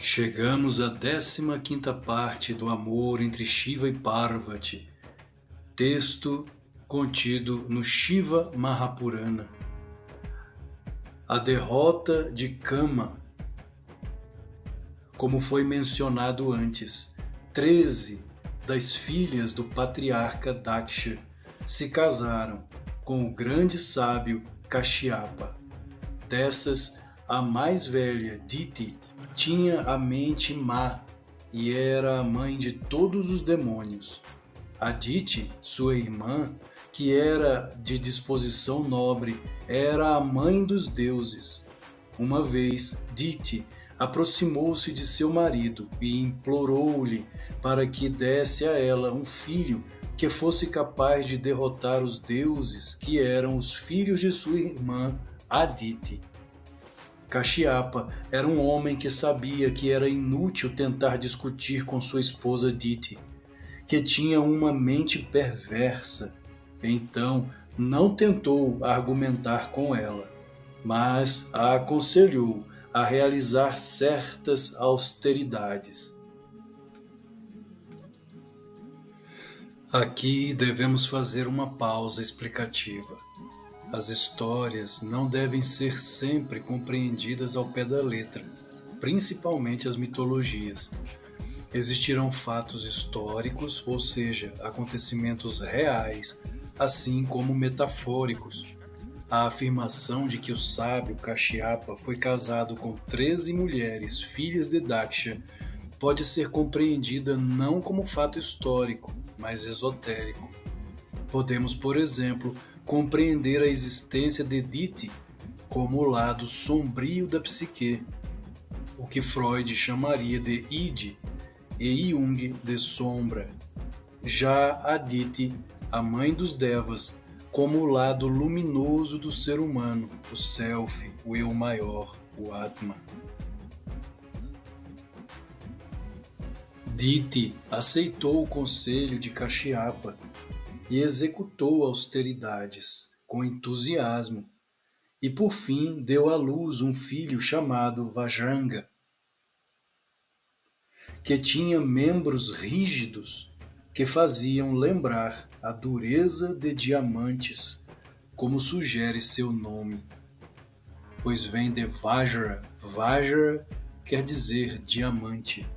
Chegamos à 15ª parte do amor entre Shiva e Parvati, texto contido no Shiva Mahapurana. A derrota de Kama. Como foi mencionado antes, 13 das filhas do patriarca Daksha se casaram com o grande sábio Kashyapa. Dessas, a mais velha, Diti, tinha a mente má e era a mãe de todos os demônios. Aditi, sua irmã, que era de disposição nobre, era a mãe dos deuses. Uma vez, Diti aproximou-se de seu marido e implorou-lhe para que desse a ela um filho que fosse capaz de derrotar os deuses que eram os filhos de sua irmã Aditi. Kashyapa era um homem que sabia que era inútil tentar discutir com sua esposa Diti, que tinha uma mente perversa. Então, não tentou argumentar com ela, mas a aconselhou a realizar certas austeridades. Aqui devemos fazer uma pausa explicativa. As histórias não devem ser sempre compreendidas ao pé da letra, principalmente as mitologias. Existirão fatos históricos, ou seja, acontecimentos reais, assim como metafóricos. A afirmação de que o sábio Kashyapa foi casado com 13 mulheres, filhas de Daksha, pode ser compreendida não como fato histórico, mas esotérico. Podemos, por exemplo, compreender a existência de Diti como o lado sombrio da psique, o que Freud chamaria de id, e Jung de sombra. Já a Diti, a mãe dos devas, como o lado luminoso do ser humano, o self, o eu maior, o Atma. Diti aceitou o conselho de Kashyapa e executou austeridades com entusiasmo, e por fim deu à luz um filho chamado Vajranga, que tinha membros rígidos que faziam lembrar a dureza de diamantes, como sugere seu nome, pois vem de Vajra. Vajra quer dizer diamante.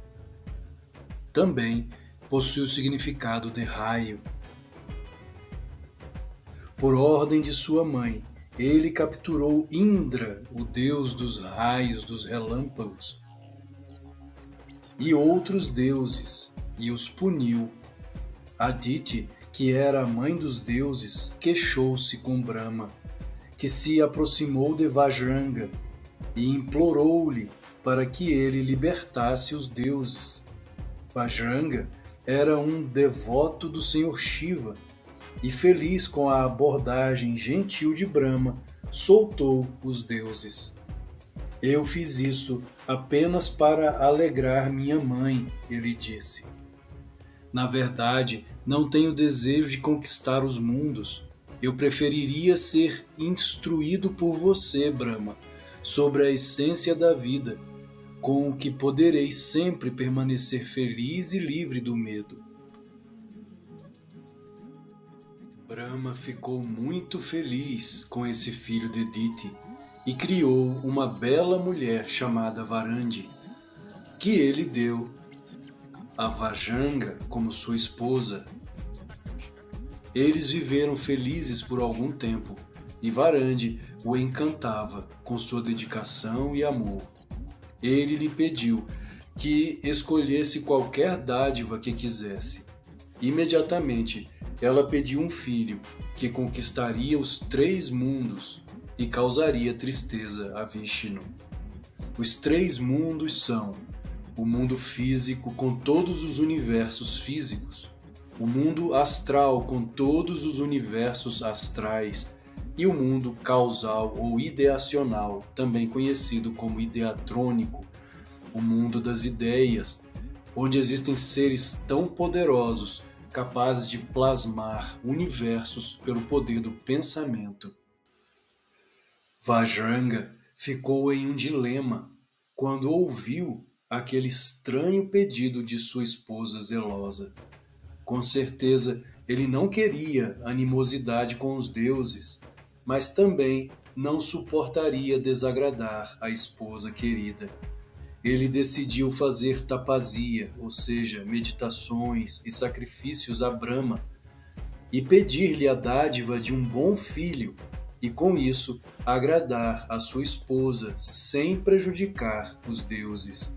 Também possui o significado de raio. Por ordem de sua mãe, ele capturou Indra, o deus dos raios, dos relâmpagos, e outros deuses, e os puniu. Aditi, que era a mãe dos deuses, queixou-se com Brahma, que se aproximou de Vajranga e implorou-lhe para que ele libertasse os deuses. Vajranga era um devoto do Senhor Shiva e, feliz com a abordagem gentil de Brahma, soltou os deuses. Eu fiz isso apenas para alegrar minha mãe, ele disse. Na verdade, não tenho desejo de conquistar os mundos. Eu preferiria ser instruído por você, Brahma, sobre a essência da vida, com o que poderei sempre permanecer feliz e livre do medo. Brahma ficou muito feliz com esse filho de Diti e criou uma bela mulher chamada Varandi, que ele deu a Vajranga como sua esposa. Eles viveram felizes por algum tempo e Varandi o encantava com sua dedicação e amor. Ele lhe pediu que escolhesse qualquer dádiva que quisesse. Imediatamente, ela pediu um filho que conquistaria os 3 mundos e causaria tristeza a Vishnu. Os 3 mundos são o mundo físico com todos os universos físicos, o mundo astral com todos os universos astrais e o mundo causal ou ideacional, também conhecido como ideatrônico, o mundo das ideias, onde existem seres tão poderosos capazes de plasmar universos pelo poder do pensamento. Vajranga ficou em um dilema quando ouviu aquele estranho pedido de sua esposa zelosa. Com certeza, ele não queria animosidade com os deuses, mas também não suportaria desagradar a esposa querida. Ele decidiu fazer tapazia, ou seja, meditações e sacrifícios a Brahma, e pedir-lhe a dádiva de um bom filho, e com isso agradar a sua esposa sem prejudicar os deuses.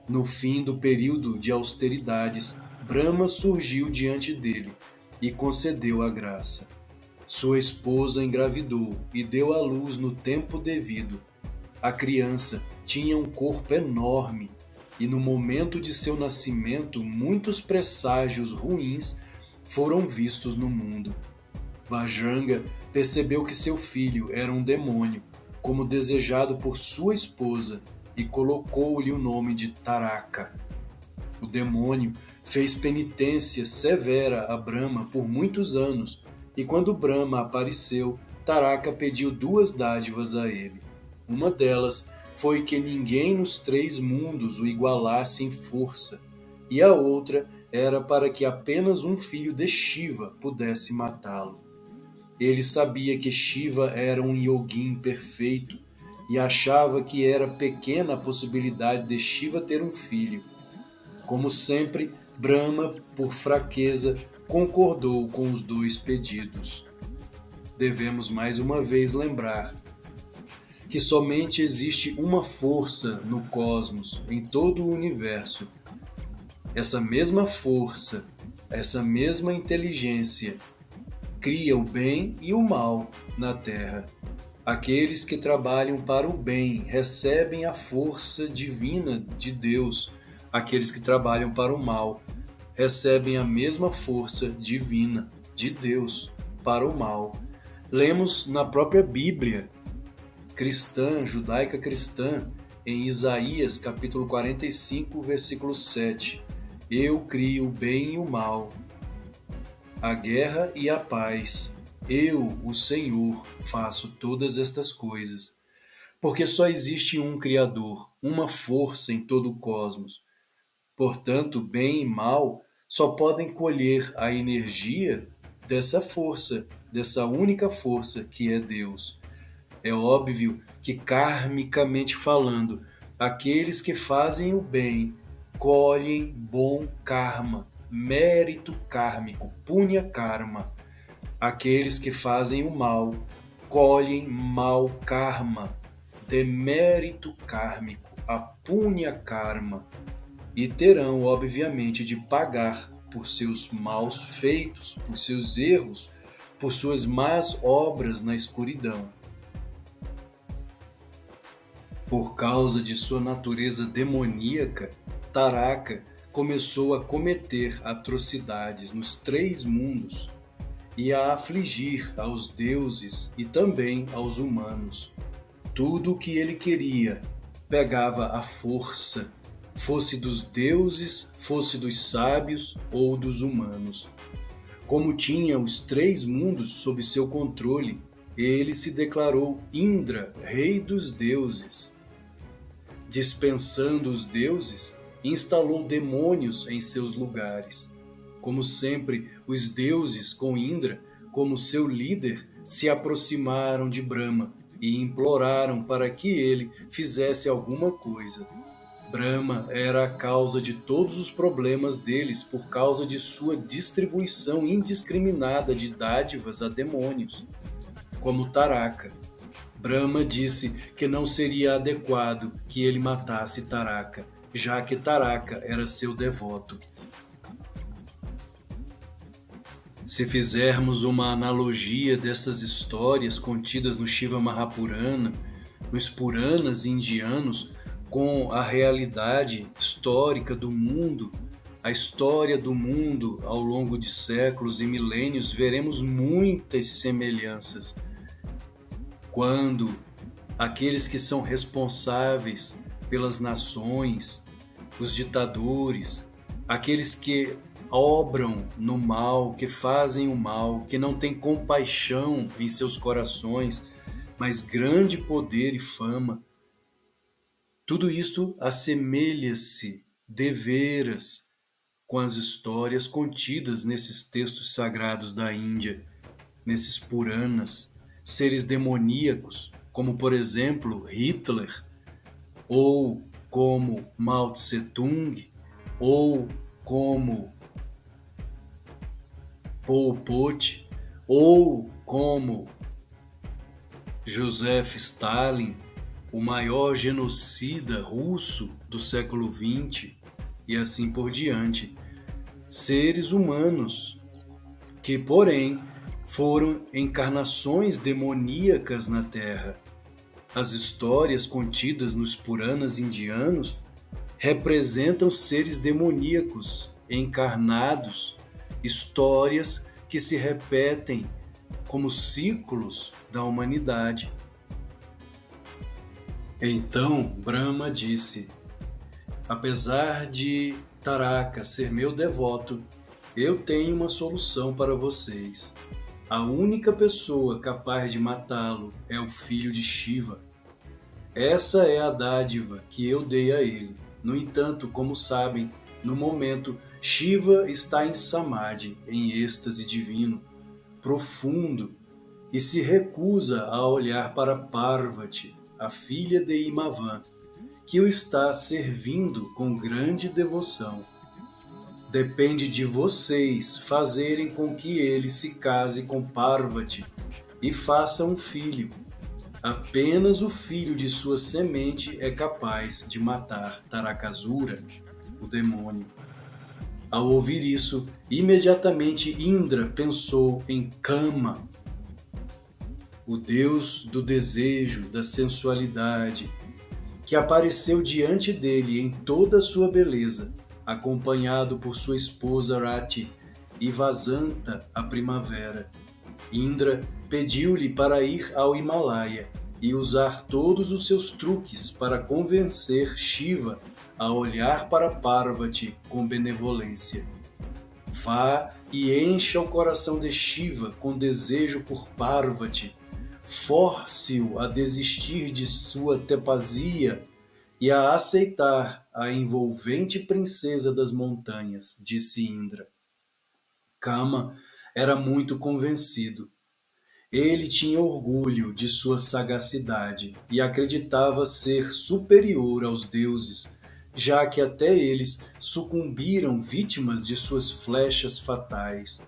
No fim do período de austeridades, Brahma surgiu diante dele e concedeu a graça. Sua esposa engravidou e deu à luz no tempo devido. A criança tinha um corpo enorme e no momento de seu nascimento muitos presságios ruins foram vistos no mundo. Bajranga percebeu que seu filho era um demônio, como desejado por sua esposa, e colocou-lhe o nome de Taraka. O demônio fez penitência severa a Brahma por muitos anos, e quando Brahma apareceu, Taraka pediu 2 dádivas a ele. Uma delas foi que ninguém nos 3 mundos o igualasse em força, e a outra era para que apenas um filho de Shiva pudesse matá-lo. Ele sabia que Shiva era um yogin perfeito e achava que era pequena a possibilidade de Shiva ter um filho. Como sempre, Brahma, por fraqueza, concordou com os 2 pedidos. Devemos mais uma vez lembrar que somente existe uma força no cosmos, em todo o universo. Essa mesma força, essa mesma inteligência, cria o bem e o mal na Terra. Aqueles que trabalham para o bem recebem a força divina de Deus. Aqueles que trabalham para o mal recebem a mesma força divina de Deus para o mal. Lemos na própria Bíblia cristã, judaica cristã, em Isaías capítulo 45, versículo 7. Eu crio o bem e o mal, a guerra e a paz. Eu, o Senhor, faço todas estas coisas. Porque só existe um Criador, uma força em todo o cosmos. Portanto, bem e mal só podem colher a energia dessa força, dessa única força que é Deus. É óbvio que, karmicamente falando, aqueles que fazem o bem colhem bom karma, mérito kármico, punya karma. Aqueles que fazem o mal colhem mau karma, demérito kármico, a punya karma, e terão, obviamente, de pagar por seus maus feitos, por seus erros, por suas más obras na escuridão. Por causa de sua natureza demoníaca, Taraka começou a cometer atrocidades nos 3 mundos e a afligir aos deuses e também aos humanos. Tudo o que ele queria pegava à força, fosse dos deuses, fosse dos sábios ou dos humanos. Como tinha os 3 mundos sob seu controle, ele se declarou Indra, rei dos deuses. Dispensando os deuses, instalou demônios em seus lugares. Como sempre, os deuses, com Indra como seu líder, se aproximaram de Brahma e imploraram para que ele fizesse alguma coisa. Brahma era a causa de todos os problemas deles por causa de sua distribuição indiscriminada de dádivas a demônios, como Taraka. Brahma disse que não seria adequado que ele matasse Taraka, já que Taraka era seu devoto. Se fizermos uma analogia dessas histórias contidas no Shiva Mahapurana, nos Puranas indianos, com a realidade histórica do mundo, a história do mundo ao longo de séculos e milênios, veremos muitas semelhanças. Quando aqueles que são responsáveis pelas nações, os ditadores, aqueles que obram no mal, que fazem o mal, que não têm compaixão em seus corações, mas grande poder e fama, Tudo isto assemelha-se deveras com as histórias contidas nesses textos sagrados da Índia, nesses Puranas, seres demoníacos, como por exemplo Hitler, ou como Mao Tse Tung, ou como Pol Pot, ou como Joseph Stalin, o maior genocida russo do século XX, e assim por diante. Seres humanos que, porém, foram encarnações demoníacas na Terra. As histórias contidas nos Puranas indianos representam seres demoníacos encarnados, histórias que se repetem como ciclos da humanidade. Então Brahma disse: apesar de Taraka ser meu devoto, eu tenho uma solução para vocês. A única pessoa capaz de matá-lo é o filho de Shiva. Essa é a dádiva que eu dei a ele. No entanto, como sabem, no momento, Shiva está em Samadhi, em êxtase divino, profundo, e se recusa a olhar para Parvati, a filha de Himavan, que o está servindo com grande devoção. Depende de vocês fazerem com que ele se case com Parvati e faça um filho. Apenas o filho de sua semente é capaz de matar Tarakasura, o demônio. Ao ouvir isso, imediatamente Indra pensou em Kama, o deus do desejo, da sensualidade, que apareceu diante dele em toda a sua beleza, acompanhado por sua esposa Rati e Vasanta, a primavera. Indra pediu-lhe para ir ao Himalaia e usar todos os seus truques para convencer Shiva a olhar para Parvati com benevolência. Vá e encha o coração de Shiva com desejo por Parvati, force-o a desistir de sua tepasia e a aceitar a envolvente princesa das montanhas, disse Indra. Kama era muito convencido. Ele tinha orgulho de sua sagacidade e acreditava ser superior aos deuses, já que até eles sucumbiram vítimas de suas flechas fatais.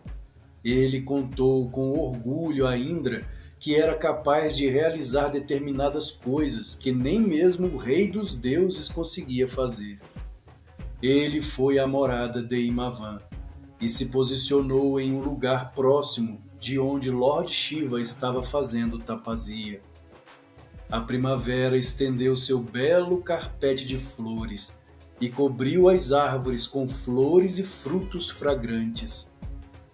Ele contou com orgulho a Indra que era capaz de realizar determinadas coisas que nem mesmo o rei dos deuses conseguia fazer. Ele foi à morada de Himavan e se posicionou em um lugar próximo de onde Lord Shiva estava fazendo tapasia. A primavera estendeu seu belo carpete de flores e cobriu as árvores com flores e frutos fragrantes.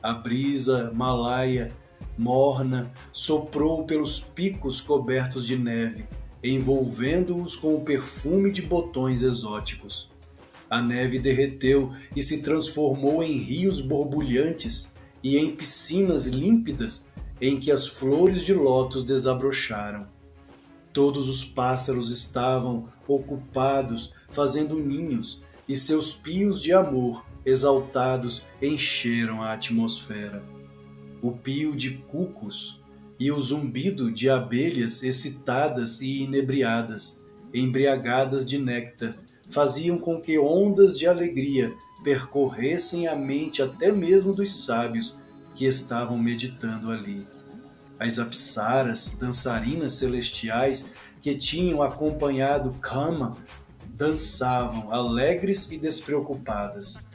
A brisa malaia morna soprou pelos picos cobertos de neve, envolvendo-os com o perfume de botões exóticos. A neve derreteu e se transformou em rios borbulhantes e em piscinas límpidas em que as flores de lótus desabrocharam. Todos os pássaros estavam ocupados fazendo ninhos e seus pios de amor exaltados encheram a atmosfera. O pio de cucos e o zumbido de abelhas excitadas e inebriadas, embriagadas de néctar, faziam com que ondas de alegria percorressem a mente até mesmo dos sábios que estavam meditando ali. As apsaras, dançarinas celestiais que tinham acompanhado Kama, dançavam alegres e despreocupadas.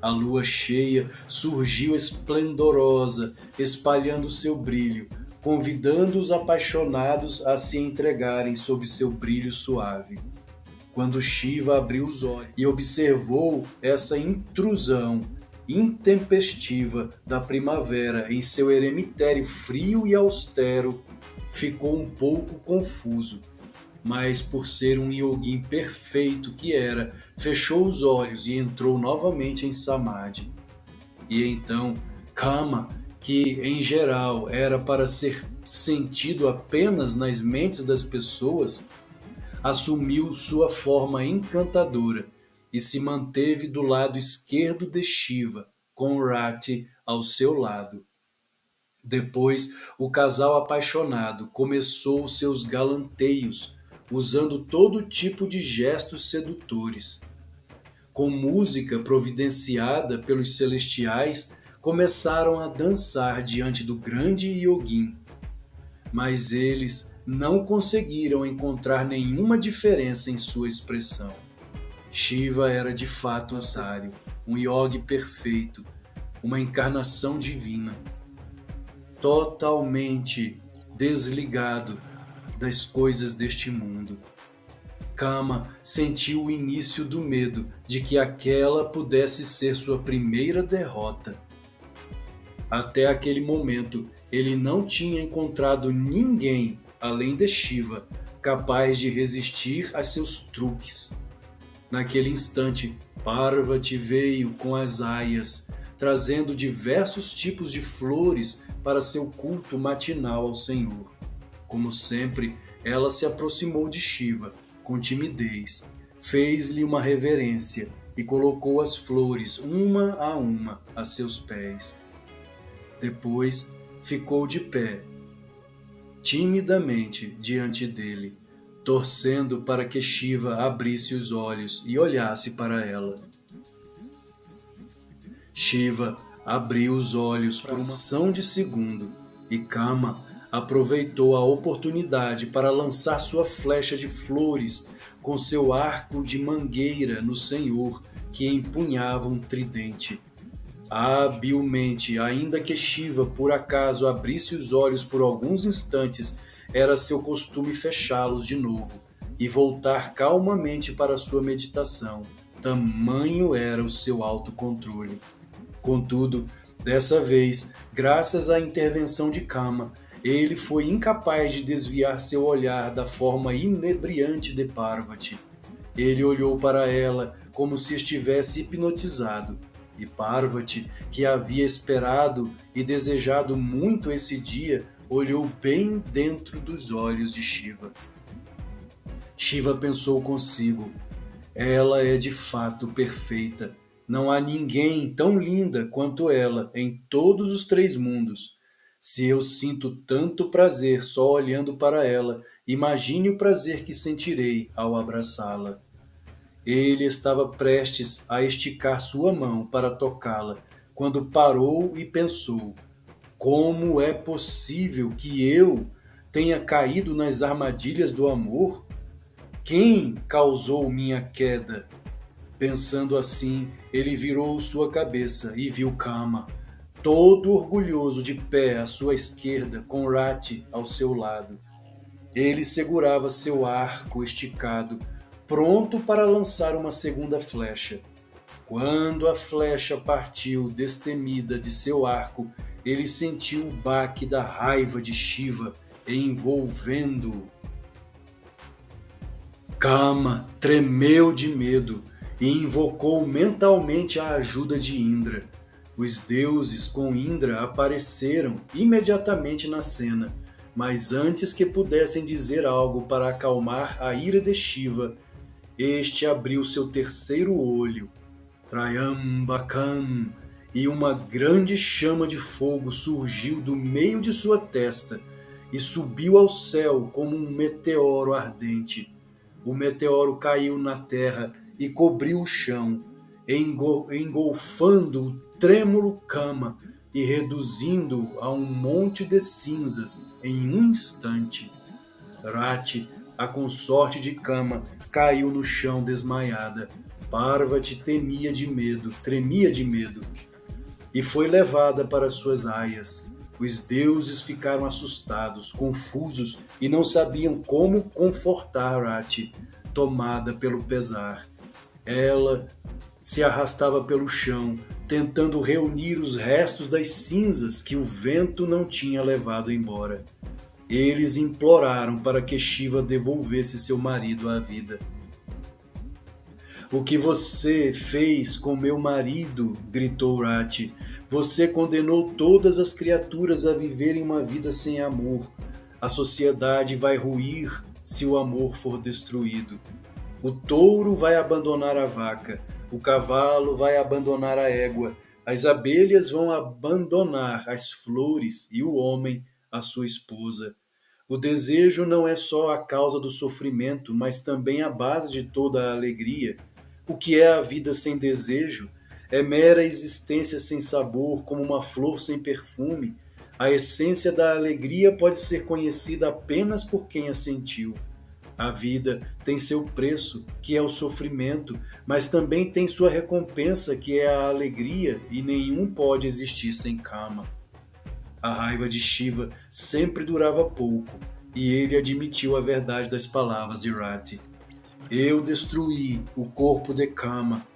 A lua cheia surgiu esplendorosa, espalhando seu brilho, convidando os apaixonados a se entregarem sob seu brilho suave. Quando Shiva abriu os olhos e observou essa intrusão intempestiva da primavera em seu eremitério frio e austero, ficou um pouco confuso. Mas, por ser um yogin perfeito que era, fechou os olhos e entrou novamente em Samadhi. E então, Kama, que em geral era para ser sentido apenas nas mentes das pessoas, assumiu sua forma encantadora e se manteve do lado esquerdo de Shiva, com Rati ao seu lado. Depois, o casal apaixonado começou seus galanteios, usando todo tipo de gestos sedutores. Com música providenciada pelos celestiais, começaram a dançar diante do grande Yogin. Mas eles não conseguiram encontrar nenhuma diferença em sua expressão. Shiva era de fato um sário, um yogi perfeito, uma encarnação divina, totalmente desligado das coisas deste mundo. Kama sentiu o início do medo de que aquela pudesse ser sua primeira derrota. Até aquele momento, ele não tinha encontrado ninguém, além de Shiva, capaz de resistir a seus truques. Naquele instante, Parvati veio com as aias, trazendo diversos tipos de flores para seu culto matinal ao Senhor. Como sempre, ela se aproximou de Shiva com timidez, fez-lhe uma reverência e colocou as flores uma a seus pés. Depois ficou de pé, timidamente diante dele, torcendo para que Shiva abrisse os olhos e olhasse para ela. Shiva abriu os olhos por uma fração de segundo e Kama aproveitou a oportunidade para lançar sua flecha de flores com seu arco de mangueira no Senhor, que empunhava um tridente. Habilmente, ainda que Shiva por acaso abrisse os olhos por alguns instantes, era seu costume fechá-los de novo e voltar calmamente para sua meditação. Tamanho era o seu autocontrole. Contudo, dessa vez, graças à intervenção de Kama, ele foi incapaz de desviar seu olhar da forma inebriante de Parvati. Ele olhou para ela como se estivesse hipnotizado, e Parvati, que havia esperado e desejado muito esse dia, olhou bem dentro dos olhos de Shiva. Shiva pensou consigo: ela é de fato perfeita. Não há ninguém tão linda quanto ela em todos os 3 mundos. Se eu sinto tanto prazer só olhando para ela, imagine o prazer que sentirei ao abraçá-la. Ele estava prestes a esticar sua mão para tocá-la, quando parou e pensou: como é possível que eu tenha caído nas armadilhas do amor? Quem causou minha queda? Pensando assim, ele virou sua cabeça e viu Kama, todo orgulhoso de pé à sua esquerda, com Rati ao seu lado. Ele segurava seu arco esticado, pronto para lançar uma segunda flecha. Quando a flecha partiu destemida de seu arco, ele sentiu o baque da raiva de Shiva envolvendo-o. Kama tremeu de medo e invocou mentalmente a ajuda de Indra. Os deuses com Indra apareceram imediatamente na cena, mas antes que pudessem dizer algo para acalmar a ira de Shiva, este abriu seu terceiro olho, Trayambakam, e uma grande chama de fogo surgiu do meio de sua testa e subiu ao céu como um meteoro ardente. O meteoro caiu na terra e cobriu o chão, engolfando o trêmulo Kama e reduzindo-o a um monte de cinzas em um instante. Rati, a consorte de Kama, caiu no chão desmaiada. Parvati tremia de medo, e foi levada para suas aias. Os deuses ficaram assustados, confusos e não sabiam como confortar Rati, tomada pelo pesar. Ela se arrastava pelo chão, tentando reunir os restos das cinzas que o vento não tinha levado embora. Eles imploraram para que Shiva devolvesse seu marido à vida. "O que você fez com meu marido?" gritou Rati. "Você condenou todas as criaturas a viverem uma vida sem amor. A sociedade vai ruir se o amor for destruído. O touro vai abandonar a vaca, o cavalo vai abandonar a égua, as abelhas vão abandonar as flores e o homem a sua esposa. O desejo não é só a causa do sofrimento, mas também a base de toda a alegria. O que é a vida sem desejo? É mera existência sem sabor, como uma flor sem perfume. A essência da alegria pode ser conhecida apenas por quem a sentiu. A vida tem seu preço, que é o sofrimento, mas também tem sua recompensa, que é a alegria, e nenhum pode existir sem Kama. A raiva de Shiva sempre durava pouco, e ele admitiu a verdade das palavras de Rati. Eu destruí o corpo de Kama,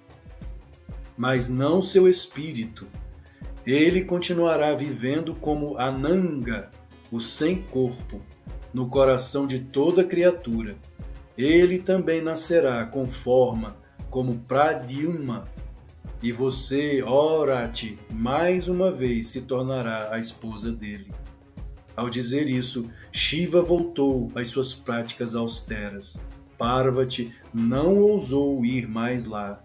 mas não seu espírito. Ele continuará vivendo como Ananga, o sem corpo, no coração de toda criatura. Ele também nascerá com forma como Pradyumna, e você, ó Rati, mais uma vez se tornará a esposa dele. Ao dizer isso, Shiva voltou às suas práticas austeras. Parvati não ousou ir mais lá,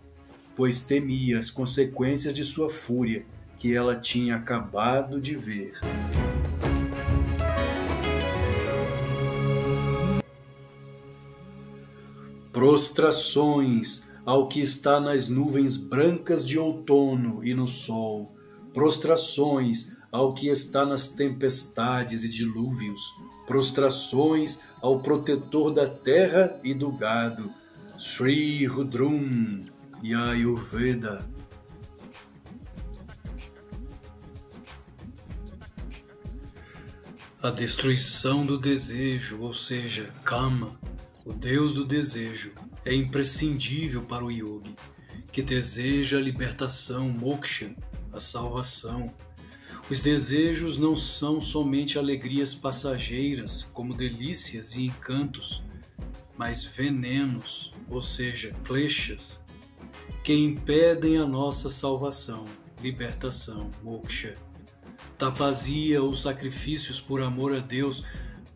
pois temia as consequências de sua fúria, que ela tinha acabado de ver. Prostrações ao que está nas nuvens brancas de outono e no sol. Prostrações ao que está nas tempestades e dilúvios. Prostrações ao protetor da terra e do gado. Sri Rudrum e Ayurveda. A destruição do desejo, ou seja, Kama, o deus do desejo, é imprescindível para o yogi, que deseja a libertação, moksha, a salvação. Os desejos não são somente alegrias passageiras, como delícias e encantos, mas venenos, ou seja, kleshas, que impedem a nossa salvação, libertação, moksha. Tapazia ou sacrifícios por amor a Deus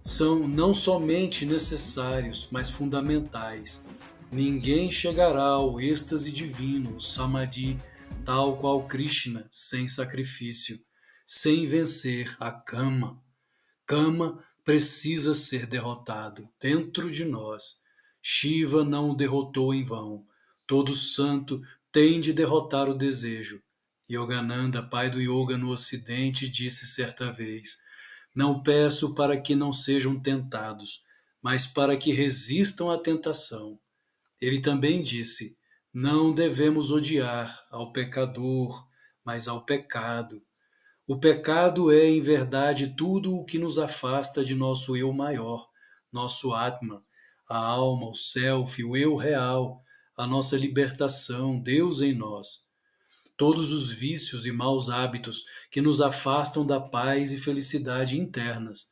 são não somente necessários, mas fundamentais. Ninguém chegará ao êxtase divino, o samadhi, tal qual Krishna, sem sacrifício, sem vencer a Kama. Kama precisa ser derrotado dentro de nós. Shiva não o derrotou em vão. Todo santo tem de derrotar o desejo. Yogananda, pai do yoga no Ocidente, disse certa vez: não peço para que não sejam tentados, mas para que resistam à tentação. Ele também disse: não devemos odiar ao pecador, mas ao pecado. O pecado é, em verdade, tudo o que nos afasta de nosso eu maior, nosso Atma, a alma, o self, o eu real, a nossa libertação, Deus em nós. Todos os vícios e maus hábitos que nos afastam da paz e felicidade internas.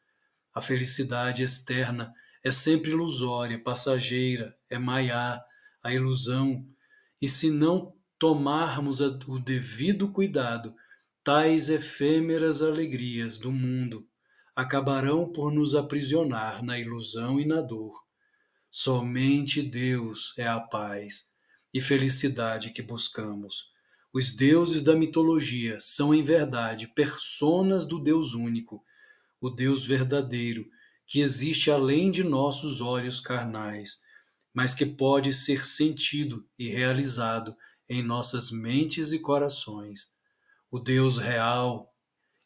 A felicidade externa é sempre ilusória, passageira, é maiá, a ilusão. E se não tomarmos o devido cuidado, tais efêmeras alegrias do mundo acabarão por nos aprisionar na ilusão e na dor. Somente Deus é a paz e felicidade que buscamos. Os deuses da mitologia são, em verdade, personas do Deus único, o Deus verdadeiro, que existe além de nossos olhos carnais, mas que pode ser sentido e realizado em nossas mentes e corações. O Deus real,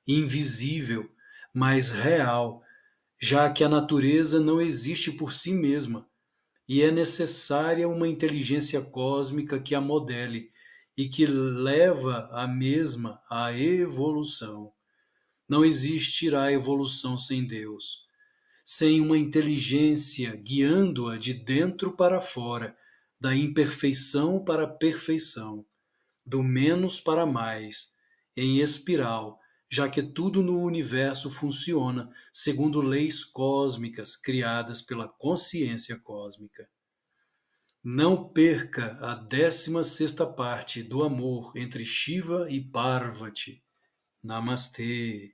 invisível, mas real, já que a natureza não existe por si mesma, e é necessária uma inteligência cósmica que a modele, e que leva a mesma à evolução. Não existirá evolução sem Deus, sem uma inteligência guiando-a de dentro para fora, da imperfeição para a perfeição, do menos para mais, em espiral, já que tudo no universo funciona segundo leis cósmicas criadas pela consciência cósmica. Não perca a 16ª parte do amor entre Shiva e Parvati. Namastê.